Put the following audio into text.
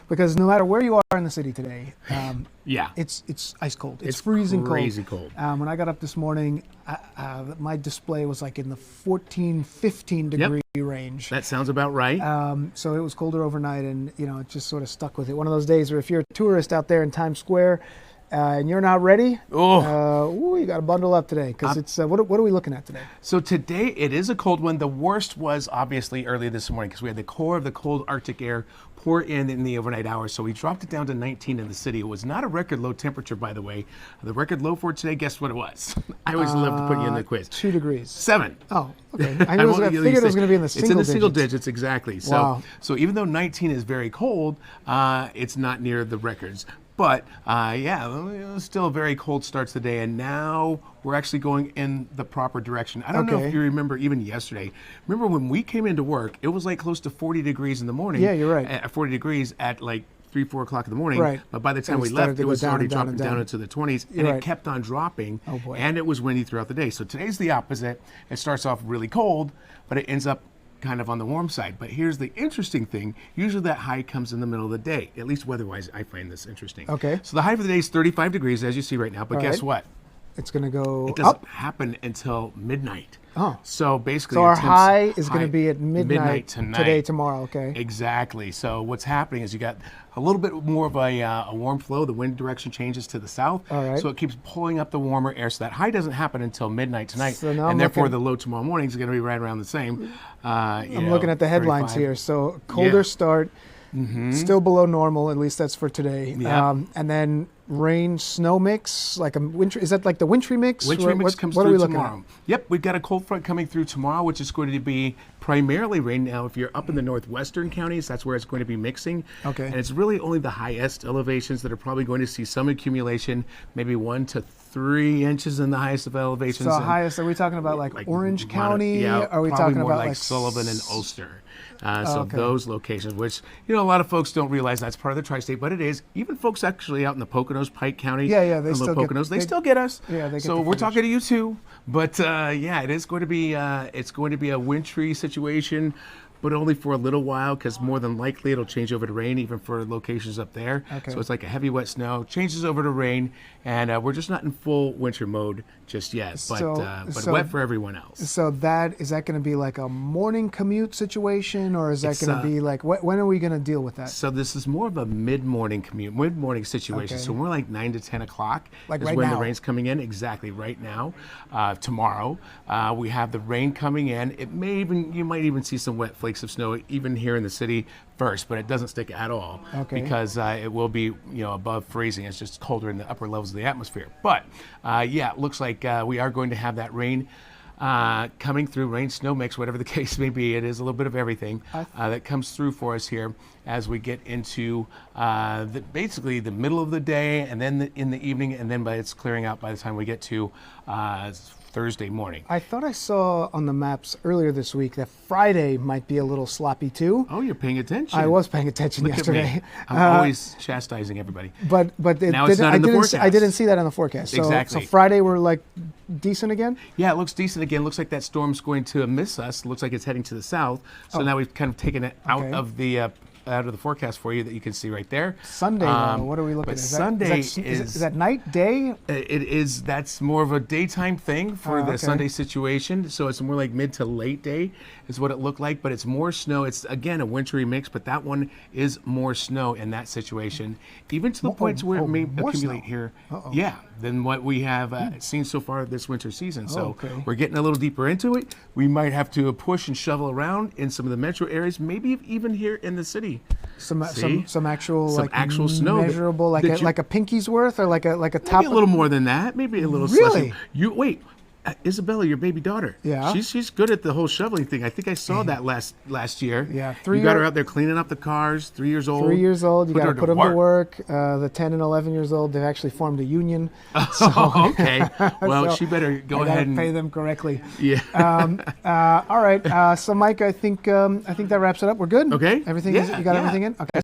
because no matter where you are in the city today, yeah, it's ice cold. It's freezing crazy cold. When I got up this morning, my display was like in the 14, 15 degree range. That sounds about right. So it was colder overnight, and it just sort of stuck with it. One of those days where if you're a tourist out there in Times Square and you're not ready, you got to bundle up today, because it's what are we looking at today? So today it is a cold one. The worst was obviously early this morning, because we had the core of the cold Arctic air pour in the overnight hours. So we dropped it down to 19 in the city. It was not a record low temperature, by the way. The record low for today, guess what it was? I always love to put you in the quiz. 2 degrees. 7. Oh, okay. I figured it was going to be in the single digits. It's in the single digits, exactly. So, wow. So even though 19 is very cold, it's not near the records. But still a very cold start to the day, and now we're actually going in the proper direction. I don't know if you remember even yesterday. Remember when we came into work, it was like close to 40 degrees in the morning. Yeah, you're right. At 40 degrees at like 3, 4 o'clock in the morning. Right. But by the time we left, it was already dropping down into the 20s, and right. it kept on dropping. Oh boy. And it was windy throughout the day. So today's the opposite. It starts off really cold, but it ends up kind of on the warm side. But here's the interesting thing. Usually that high comes in the middle of the day. At least weather-wise, I find this interesting. Okay. So the high for the day is 35 degrees, as you see right now. But guess what? It's going to go It doesn't happen until midnight. Oh. So basically, so our high is going to be at midnight tonight. Today, tomorrow, okay. Exactly. So what's happening is you got a little bit more of a warm flow. The wind direction changes to the south. All right. So it keeps pulling up the warmer air. So that high doesn't happen until midnight tonight. So now and therefore, the low tomorrow morning is going to be right around the same. I'm looking at the headlines 35. here. So colder start, still below normal, at least that's for today. Yeah. And then rain, snow mix, like a winter. Is that like the wintry mix? Wintry mix comes what are we through looking tomorrow. Yep, we've got a cold front coming through tomorrow, which is going to be primarily rain. Now, if you're up in the northwestern counties, that's where it's going to be mixing. Okay. And it's really only the highest elevations that are probably going to see some accumulation, maybe 1 to 3 inches in the highest of elevations. So highest, are we talking about like Orange County? Yeah, are we probably talking more about like Sullivan and Ulster? Okay. Those locations, which a lot of folks don't realize that's part of the tri-state, but it is. Even folks actually out in the Poconos, Pike County, they still Poconos, they still get us. Yeah, they get so we're talking to you too. But it is going to be a wintry situation, but only for a little while, because more than likely it'll change over to rain, even for locations up there. Okay. So it's like a heavy wet snow, changes over to rain, and we're just not in full winter mode just yet, but wet for everyone else. So is that going to be like a morning commute situation, or is that going to be like, when are we going to deal with that? So this is more of a mid-morning situation. Okay. So we're like 9 to 10 o'clock like is right when now. The rain's coming in. Exactly right now. Tomorrow we have the rain coming in. You might even see some wet flakes of snow even here in the city first, but it doesn't stick at all because it will be above freezing. It's just colder in the upper levels of the atmosphere. But it looks like we are going to have that rain coming through, rain, snow mix, whatever the case may be. It is a little bit of everything that comes through for us here as we get into basically the middle of the day, and then in the evening, and then it's clearing out by the time we get to Thursday morning. I thought I saw on the maps earlier this week that Friday might be a little sloppy too. Oh, you're paying attention. I was paying attention yesterday. At me. I'm always chastising everybody. But now it's not in the forecast. I didn't see that on the forecast. So, exactly. So Friday we're like decent again? Yeah, it looks decent again. Looks like that storm's going to miss us. Looks like it's heading to the south. So now we've kind of taken it out of the forecast for you that you can see right there. Sunday, though, what are we looking at? Sunday is that night, day? It is. That's more of a daytime thing for the Sunday situation. So it's more like mid to late day is what it looked like. But it's more snow. It's, again, a wintry mix, but that one is more snow in that situation, even to the points where it may accumulate here. Yeah, than what we have seen so far this winter season. So we're getting a little deeper into it. We might have to push and shovel around in some of the metro areas, maybe even here in the city. Some actual snow, measurable, like a pinky's worth, or like a top. Maybe a little more than that. Maybe a little. Really? Wait. Isabella, your baby daughter. Yeah. She's good at the whole shoveling thing. I think I saw that last year. Yeah. You got her out there cleaning up the cars. 3 years old. 3 years old. You got to put them to work. The 10 and 11 years old, they've actually formed a union. So, okay. Well, she better go ahead and pay them correctly. Yeah. All right. So, Mike, I think that wraps it up. We're good. Okay. Everything. You got everything in. Okay.